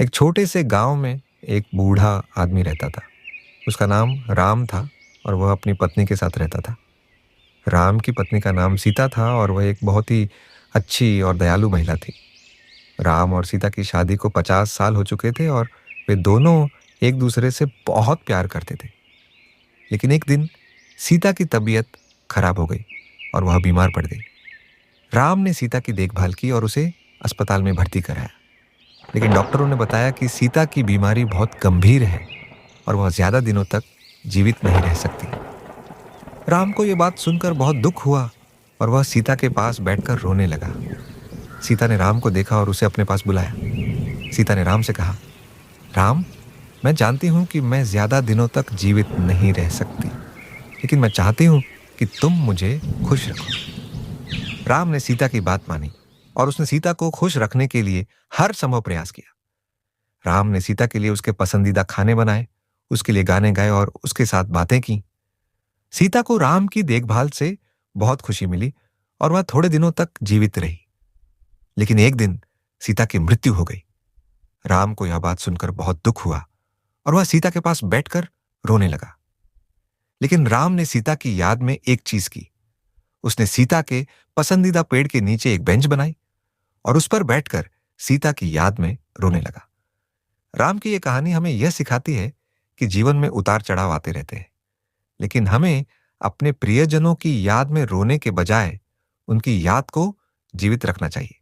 एक छोटे से गांव में एक बूढ़ा आदमी रहता था। उसका नाम राम था और वह अपनी पत्नी के साथ रहता था। राम की पत्नी का नाम सीता था और वह एक बहुत ही अच्छी और दयालु महिला थी। राम और सीता की शादी को 50 साल हो चुके थे और वे दोनों एक दूसरे से बहुत प्यार करते थे। लेकिन एक दिन सीता की तबीयत खराब हो गई और वह बीमार पड़ गई। राम ने सीता की देखभाल की और उसे अस्पताल में भर्ती कराया। लेकिन डॉक्टरों ने बताया कि सीता की बीमारी बहुत गंभीर है और वह ज्यादा दिनों तक जीवित नहीं रह सकती। राम को यह बात सुनकर बहुत दुख हुआ और वह सीता के पास बैठकर रोने लगा। सीता ने राम को देखा और उसे अपने पास बुलाया। सीता ने राम से कहा, राम, मैं जानती हूं कि मैं ज्यादा दिनों तक जीवित नहीं रह सकती, लेकिन मैं चाहती हूं कि तुम मुझे खुश रखो। राम ने सीता की बात मानी और उसने सीता को खुश रखने के लिए हर संभव प्रयास किया। राम ने सीता के लिए उसके पसंदीदा खाने बनाए, उसके लिए गाने गाए और उसके साथ बातें की। सीता को राम की देखभाल से बहुत खुशी मिली और वह थोड़े दिनों तक जीवित रही। लेकिन एक दिन सीता की मृत्यु हो गई। राम को यह बात सुनकर बहुत दुख हुआ और वह सीता के पास बैठकर रोने लगा। लेकिन राम ने सीता की याद में एक चीज की। उसने सीता के पसंदीदा पेड़ के नीचे एक बेंच बनाई और उस पर बैठकर सीता की याद में रोने लगा। राम की यह कहानी हमें यह सिखाती है कि जीवन में उतार चढ़ाव आते रहते हैं, लेकिन हमें अपने प्रियजनों की याद में रोने के बजाय उनकी याद को जीवित रखना चाहिए।